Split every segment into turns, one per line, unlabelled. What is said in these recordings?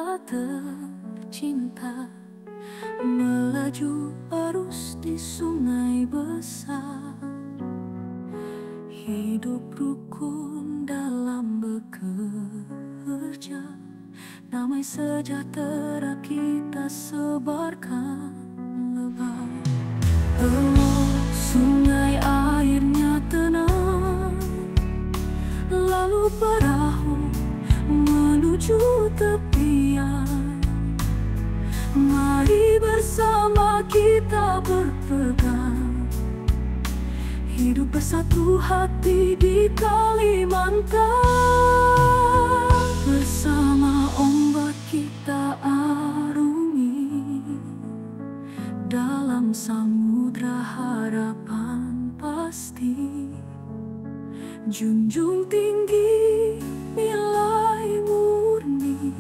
kita tercinta, melaju arus di sungai besar. Hidup rukun dalam bekerja, damai sejahtera kita sebarkan lebar. Sungai airnya tenang, lalu perahu menuju tepian. Mari bersama kita berpegang, hidup bersatu hati di Kalimantan. Bersama ombak kita arungi dalam samudra harapan pasti. Junjung tinggi nilai murni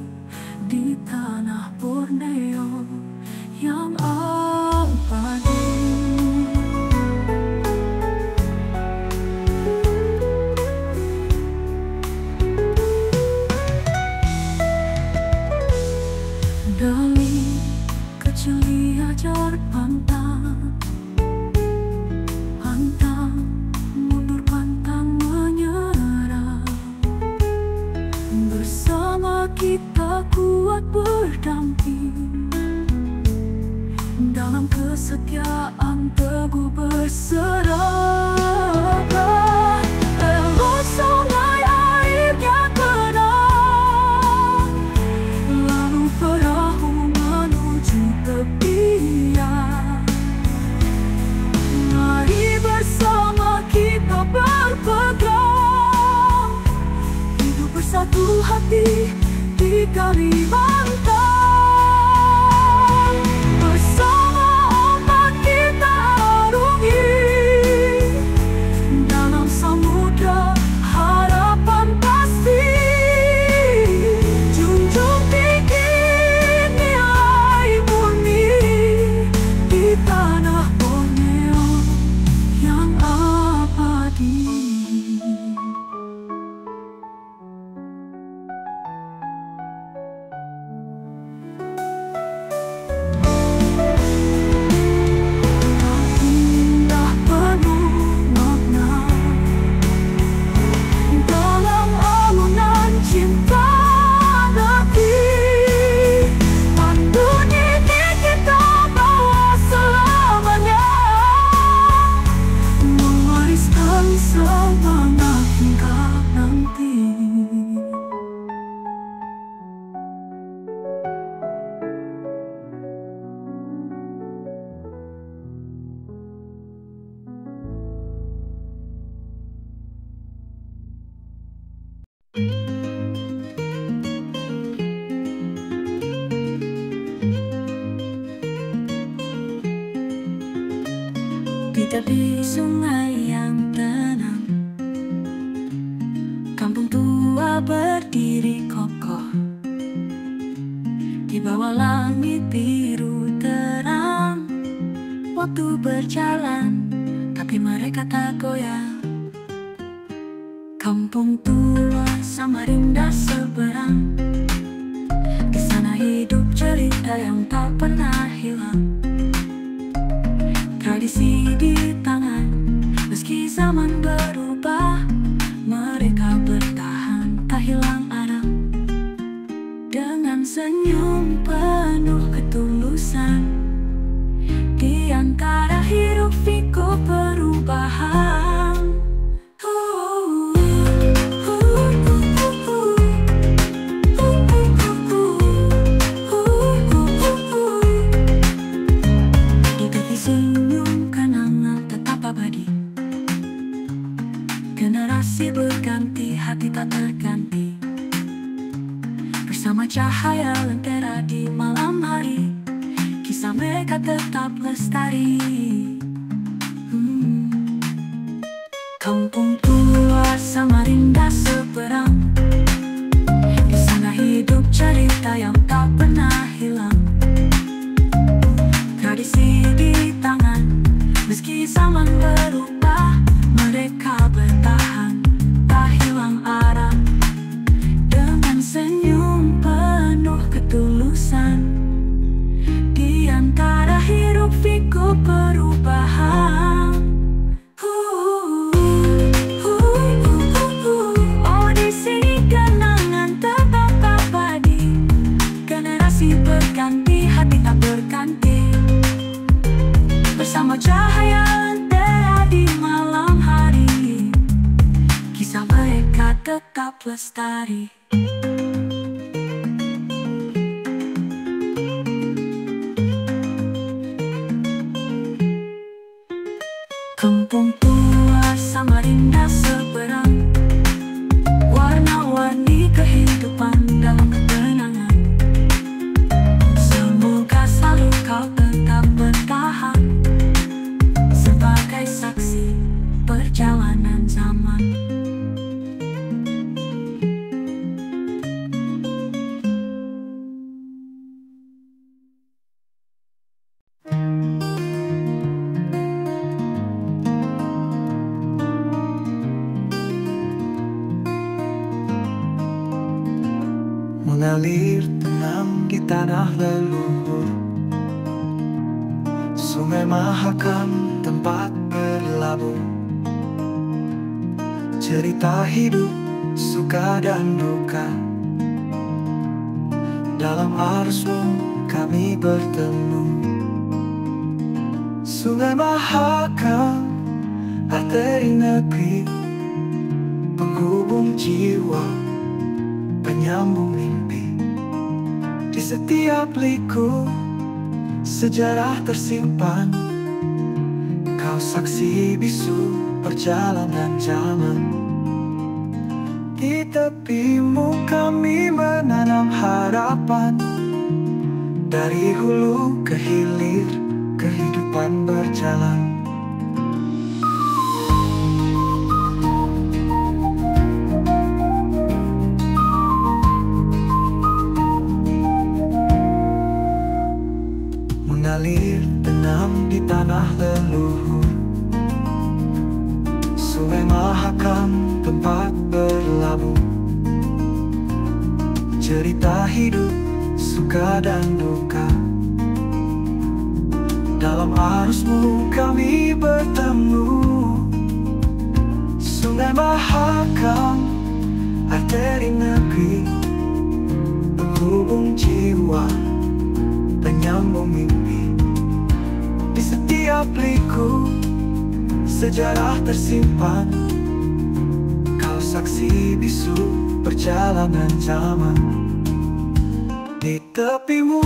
di tanah Borneo yang abadi. Dari kecil diajar pantang, pantang mundur, pantang menyerah. Bersama kita kuat berdamping, dalam kesetiaan teguh berseragam. Elok sungai airnya tenang, lalu perahu menuju tepian. Mari bersama kita berpegang, hidup bersatu hati di Kalimantan. Bersama ombak kita arungi dalam samudra harapan pasti. Junjung tinggi nilai murni di tanah Borneo yang abadi. Indah penuh makna dalam alunan cinta Nabi. Panduan ini kita bawa selamanya, mewariskan semangat hingga nanti. Di tepi sungai yang tenang, kampung tua berdiri kokoh di bawah langit biru terang. Waktu berjalan, tapi mereka tak goyah. Kampung tua Samarinda seberang, di sana hidup cerita yang tak pernah hilang. Tradisi di tangan, meski zaman berubah, mereka bertahan, tak hilang arah. Dengan senyum penuh ketulusan, di antara hiruk pikuk perubahan. Di tepi senyum kenangan tetap abadi. Generasi berganti, hati tak terganti. Bersama cahaya lentera di malam hari, kisah mereka tetap lestari. Kampung tua Samarinda seberang, di sana hidup cerita yang tak pernah hilang. Tradisi di tangan, meski zaman berubah, mereka bertahan, tak hilang arah. Dengan senyum penuh ketulusan, cahaya lentera di malam hari, kisah mereka tetap lestari. Kampung tua Samarinda seberang, warna-warni kehidupan dalam ketenangan. Semoga selalu kau tetap bertahan sebagai saksi perjalanan zaman.
Mengalir tenang di tanah leluhur, Sungai Mahakam tempat berlabuh. Cerita hidup, suka dan duka, dalam arusmu kami bertemu. Sungai Mahakam, arteri negeri, penghubung jiwa, penyambung mimpi. Di setiap liku sejarah tersimpan, kau saksi bisu perjalanan zaman. Di tepimu kami menanam harapan, dari hulu ke hilir kehidupan berjalan. Mengalir tenang di tanah leluhur, Sungai Mahakam tempat berlabuh. Cerita hidup, suka dan duka, dalam arusmu kami bertemu. Sungai Mahakam, arteri negeri, penghubung jiwa, penyambung mimpi. Di setiap liku sejarah tersimpan, kau saksi bisu perjalanan zaman. Di tepimu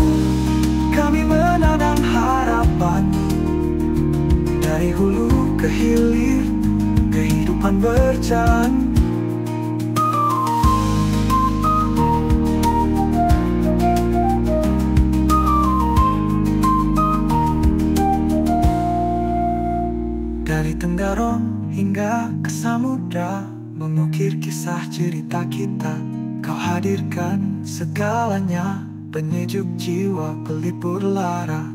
kami menanam harapan, dari hulu ke hilir kehidupan berjalan. Dari Tenggarong hingga ke samudra, mengukir kisah cerita kita. Kau hadirkan segalanya, penyejuk jiwa, pelipur lara.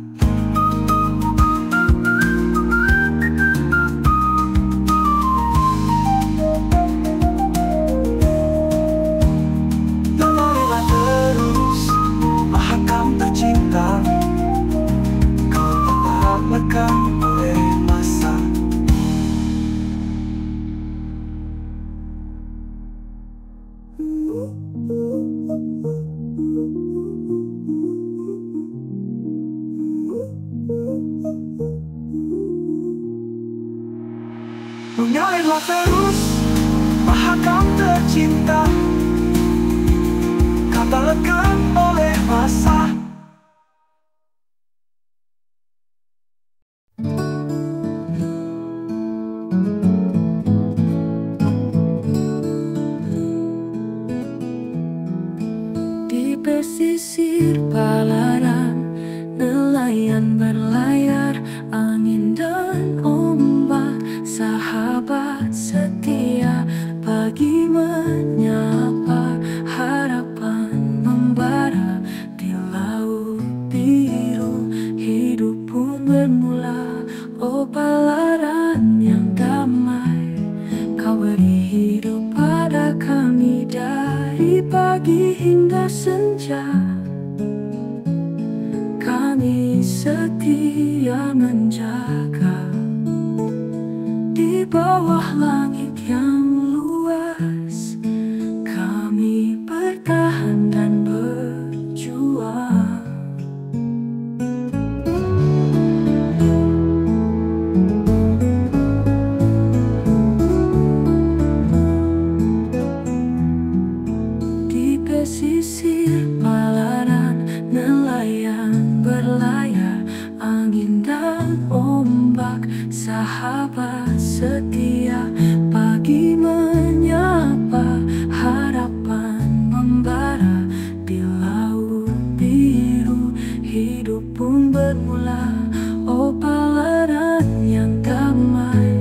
Lestarilah terus Mahakam tercinta, kau tetap lekang oleh masa. Mengalirlah terus Mahakam tercinta, kau tak lekang oleh masa.
Di pesisir Palaran, nelayan berlayar, angin dan ombak, sahabat setia. Pagi menyapa, harapan membara di laut biru. Hidup pun bermula, oh Palaran yang damai. Kau beri hidup pada kami dari pagi hingga senja. Kami setia menjaga di bawah langit yang luas. Kami bertahan dan berjuang. sahabat setia, pagi menyapa, harapan membara di laut biru. Hidup pun bermula, oh pelaran yang damai,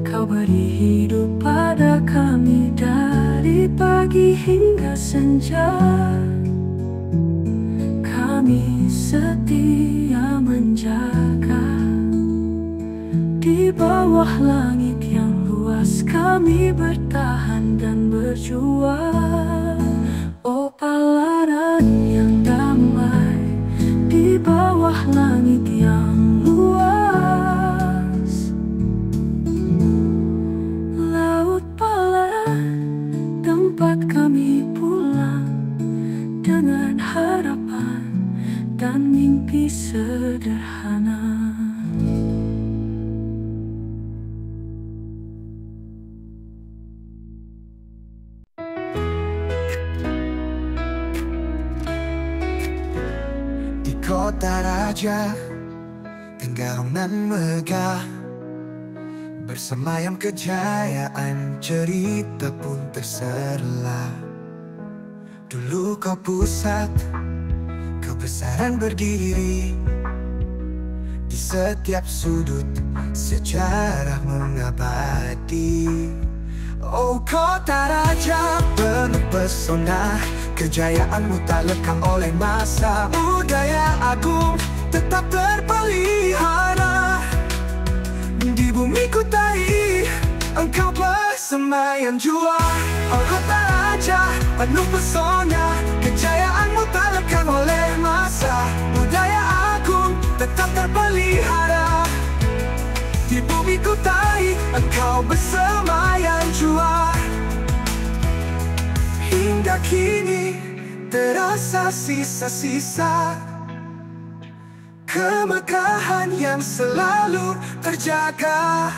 kau beri hidup pada kami dari pagi hingga senja. Kami setia menjaga di bawah langit yang luas, kami bertahan dan berjuang. Oh pelaran yang damai di bawah langit yang luas. Laut pelaran tempat kami pulang dengan harapan dan mimpi sederhana.
Di kota raja, Tenggarong nan megah, bersemayam kejayaan, cerita pun terserlah. Dulu kau pusat, kebesaran berdiri di setiap sudut, sejarah mengabadi. Oh kota raja penuh pesona, kejayaanmu tak lekang oleh masa. Budaya agung tetap terpelihara di bumi Kutai, engkau bersemayam jua. Oh kota raja penuh pesona, kejayaanmu tak lekang oleh masa. Budaya agung tetap terpelihara di bumi Kutai, engkau bersemayam jua. Hingga kini terasa sisa-sisa kemegahan yang selalu terjaga.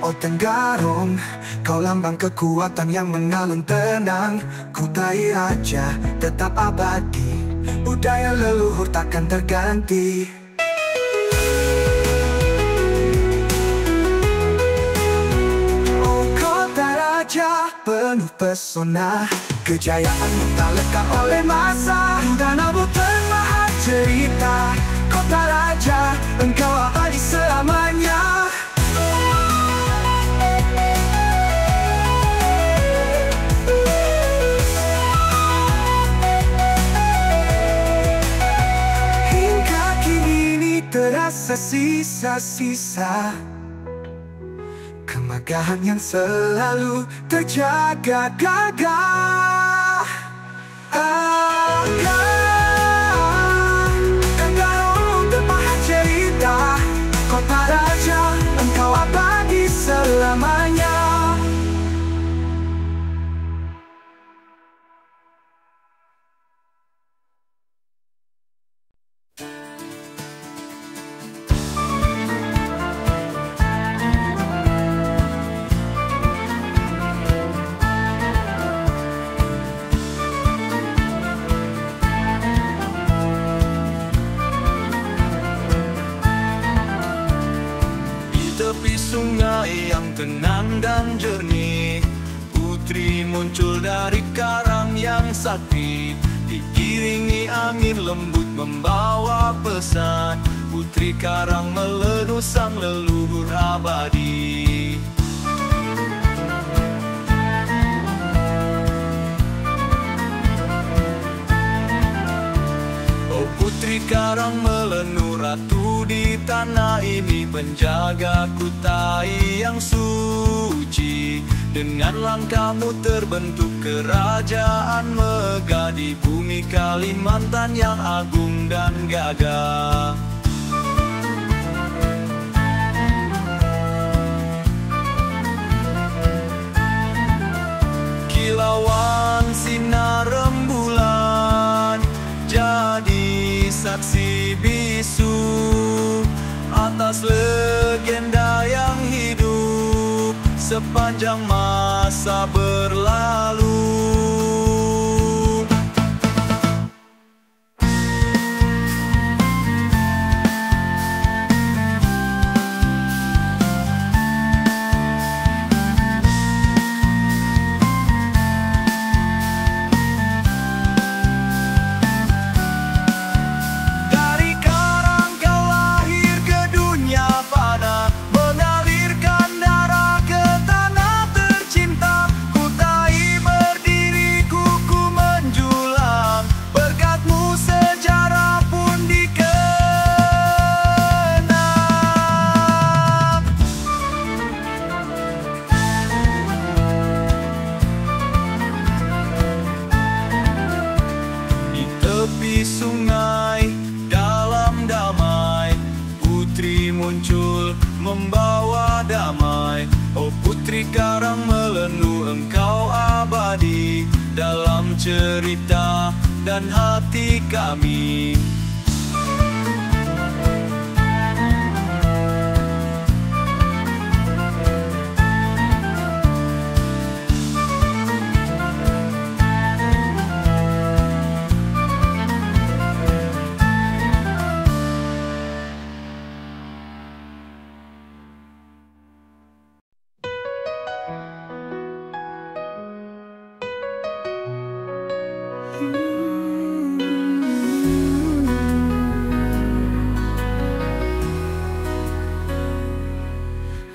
Oh Tenggarong, kau lambang kekuatan yang mengalun tenang. Kutai raja tetap abadi, budaya leluhur takkan terganti. Oh kota raja penuh pesona, kejayaanmu tak lekang oleh masa. Danau maha cerita, kota raja engkau abadi selamanya. Terasa sisa-sisa kemegahan yang selalu terjaga gagah. Tenggarong maha cerita, kota raja engkau abadi selamanya.
Sungai yang tenang dan jernih, putri muncul dari karang yang sakti. Diiringi angin lembut membawa pesan, putri karang melenuh sang leluhur abadi. Oh putri karang melenuh ratu di tanah ini, penjaga Kutai yang suci. Dengan langkahmu terbentuk kerajaan megah di bumi Kalimantan yang agung dan gagah. Kilauan sinar rembulan jadi saksi bisu atas legenda yang hidup. sepanjang masa berlalu. Tepi sungai dalam damai, putri muncul membawa damai. Oh putri karang melenu, engkau abadi dalam cerita dan hati kami.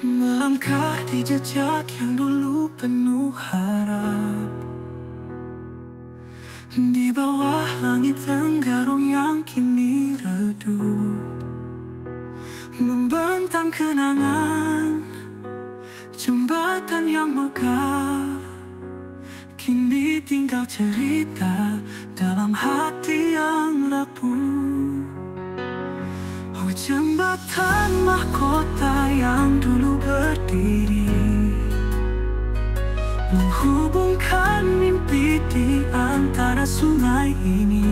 Melangkah di jejak yang dulu penuh harap, di bawah langit tenggarong yang kini redup, membentang kenangan jembatan yang megah, kini tinggal cerita dalam hati yang rapuh. Oh jembatan mahkota yang dulu berdiri, menghubungkan mimpi di antara sungai ini.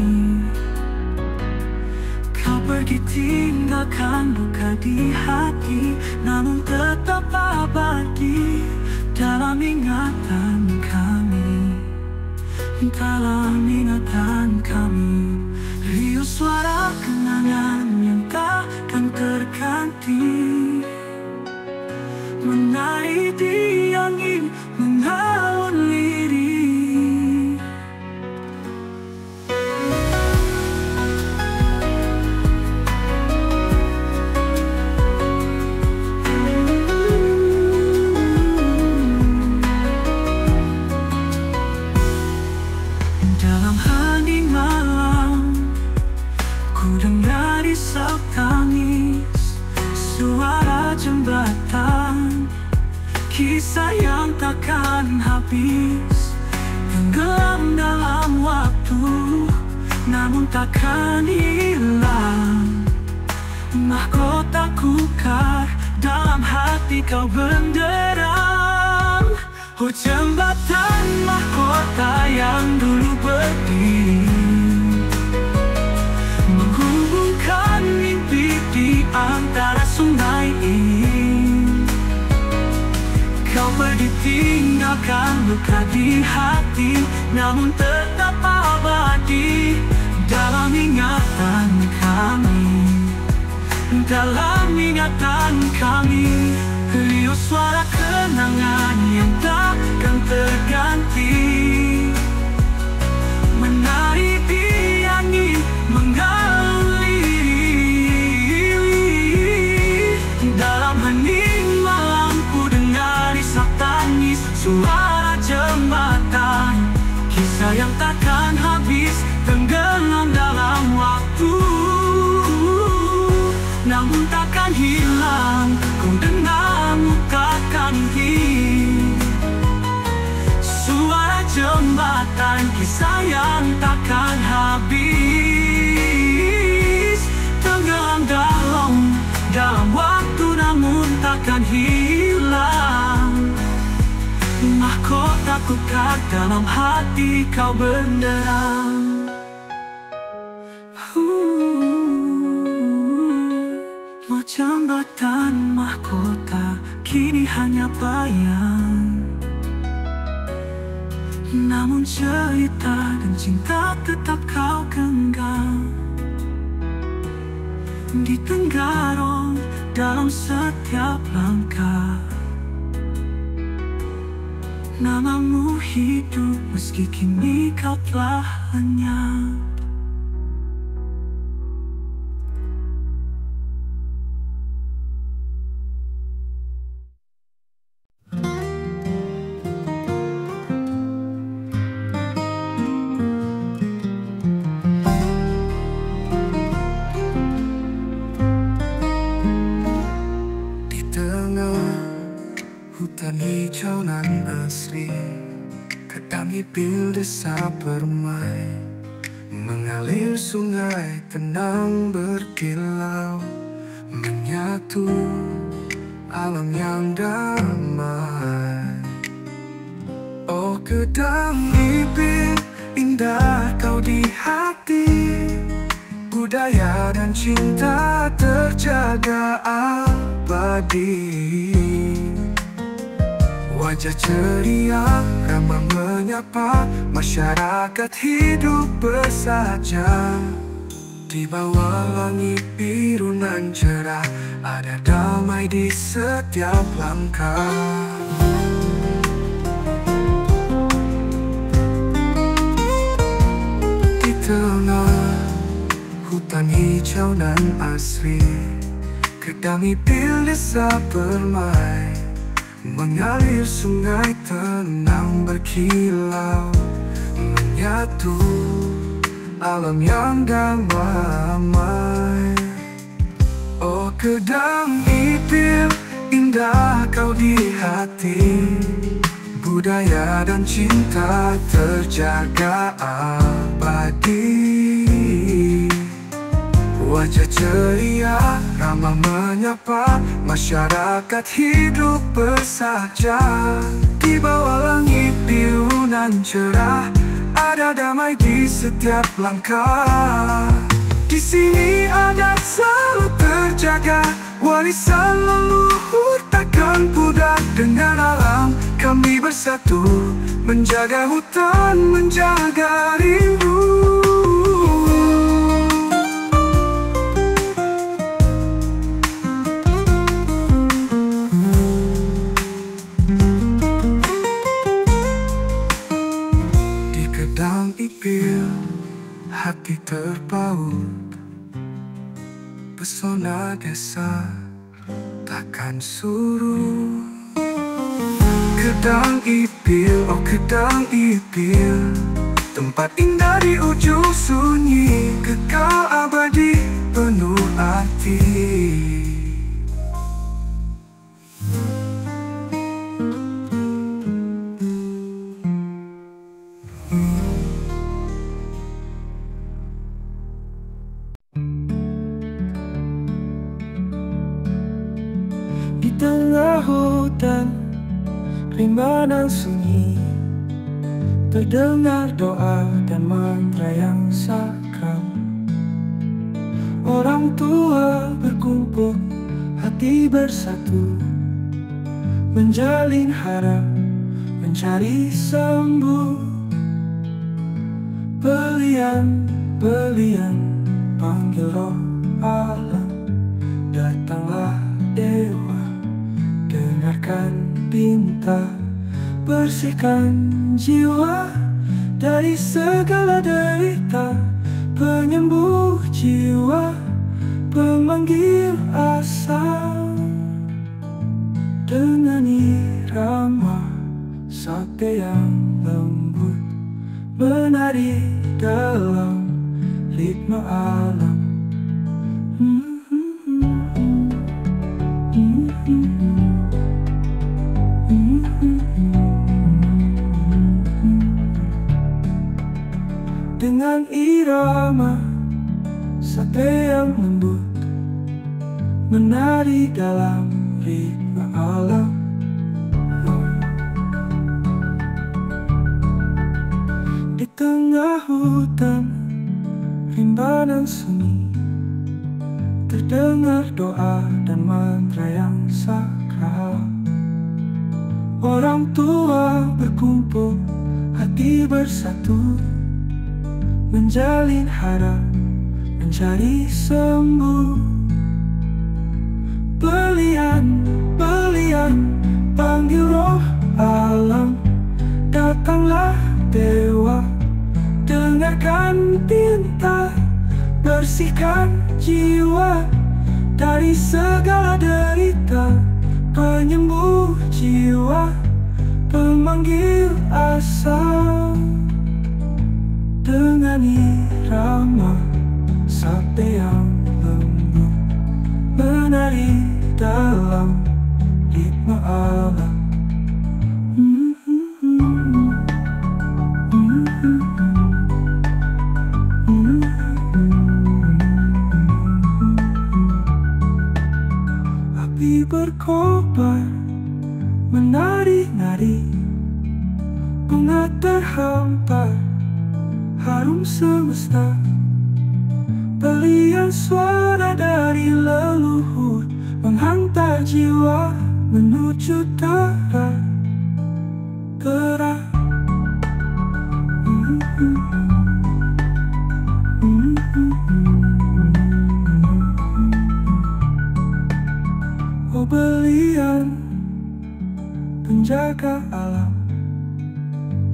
Kau pergi tinggalkan luka di hati, namun tetap abadi dalam ingatan kami. Dalam ingatan kami, riuh suara kenangan yang takkan terganti, menari di angin mengalun lirik. Dalam hening malam, ku dengar isak tangis, suara jembatan, kisah yang takkan habis, tenggelam dalam waktu, namun takkan hilang. Mahkotaku kekal dalam hati kau benderang. Oh jembatan mahkota yang dulu berdiri, menghubungkan mimpi di antara sungai ini. Kau pergi tinggalkan luka di hati, namun tetap abadi dalam ingatan kami. Dalam ingatan kami, riuh suara kenangan yang takkan terganti, menari di angin mengalun lirik. Dalam hening malam ku dengar isak tangis, suara jembatan, kisah yang takkan habis, tenggelam dalam waktu, namun takkan hilang. Ku dengarmu takkan hilang. Suara jembatan, kisah yang takkan habis, tenggelam dalam waktu, namun takkan hilang. Mahkotaku kekal dalam hati kau benderang. Jembatan mahkota kini hanya bayang. Namun cerita dan cinta tetap kau genggam, ditenggarong dalam setiap langkah. Namamu hidup meski kini kau telah lenyap.
Di tengah hutan hijau nan asri, kadang ipil desa permai, mengalir sungai tenang berkilau, menyatu alam yang damai. Oh kedang ipil, indah kau di hati, budaya dan cinta terjaga abadi. Wajah ceria, ramah menyapa, masyarakat hidup bersahaja. Di bawah langit biru nan cerah, ada damai di setiap langkah. Di tengah hutan hijau nan asri, kedang ipil desa permai, mengalir sungai tenang berkilau, menyatu alam yang damai. Oh kedang ipil, indah kau di hati, budaya dan cinta terjaga abadi. Wajah ceria, ramah menyapa, masyarakat hidup bersahaja. Di bawah langit biru nan cerah, ada damai di setiap langkah. Di sini adat selalu terjaga, warisan leluhur takkan pudar. Dengan alam kami bersatu, menjaga hutan, menjaga rindu. Hati terpaut, pesona desa takkan suruh. Kedang ipil, oh kedang ipil, tempat indah di ujung sunyi, kekal abadi penuh arti.
Di tengah hutan, rimba dan sunyi, terdengar doa dan mantra yang sakral. Orang tua berkumpul, hati bersatu, menjalin harap, mencari sembuh. Belian panggil roh alam, datanglah dewa, dengarkan bintang, bersihkan jiwa dari segala derita, penyembuh jiwa, pemanggil asa. Dengan irama sakti yang lembut, menari dalam ritme alam. Dengan irama sakti yang lembut, menari dalam ritme alam. Di tengah hutan, rimba dan sunyi, terdengar doa dan mantra yang sakral. Orang tua berkumpul, hati bersatu, menjalin harap, mencari sembuh. Belian, panggil roh alam, datanglah dewa, dengarkan pinta, bersihkan jiwa dari segala derita. Penyembuh jiwa, pemanggil asa, dengan irama sabda yang lembut, menari dalam ritme alam. Api berkobar, menari-nari, bunga terhampar, harum semesta. Belian suara dari leluhur, menghantar jiwa menuju terang. Oh belian, penjaga alam,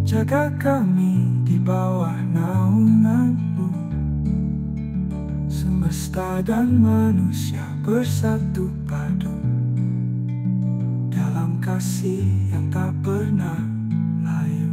jaga kami di bawah naunganmu. Semesta dan manusia bersatu padu dalam kasih yang tak pernah layu.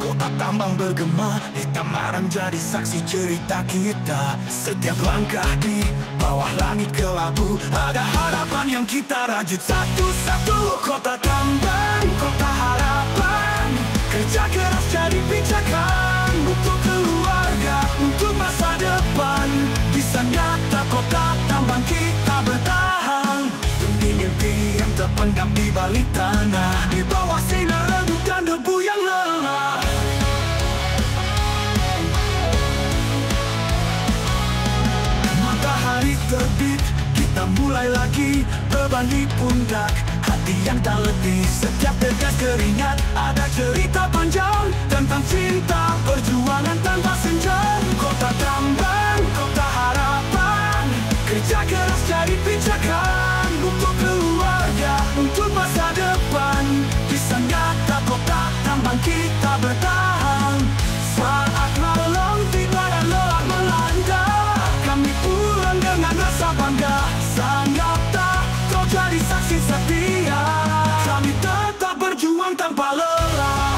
Kota tambang bergema, hitam marang jadi saksi cerita kita. Setiap langkah di bawah langit kelabu, ada harapan yang kita rajut satu-satu. Kota tambang, kota harapan, kerja keras jadi pijakan untuk keluarga, untuk masa depan. Bisa nyata kota tambang kita bertahan demi mimpi yang terpendam di balik tanah, di bawah sinar redup dan debu yang lelah. Matahari terbit, kita mulai lagi, beban di pundak, hati yang tak letih. Setiap tetes keringat ada cerita panjang tentang cinta, perjuangan tanpa senja. Kota tambang, kota harapan, kerja keras jadi pijakan untuk keluarga, untuk masa depan. Bisa nyata kota tambang kita bertahan. Saat malam tiba dan lelah melanda, kami pulang dengan rasa bangga. Sanggap tak kau jadi saksi setia, kami tetap berjuang tanpa lelah.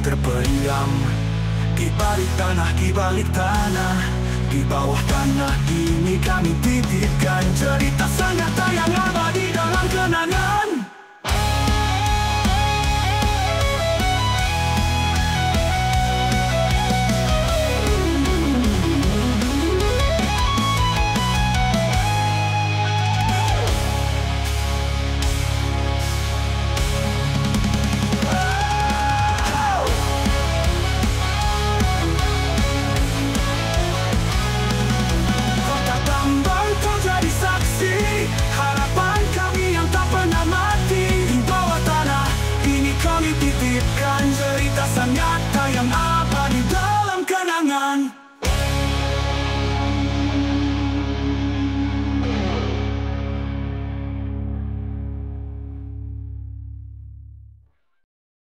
Terpendam di balik tanah, di balik tanah, di bawah tanah ini kami titipkan cerita sang nyata yang abadi dalam kenangan.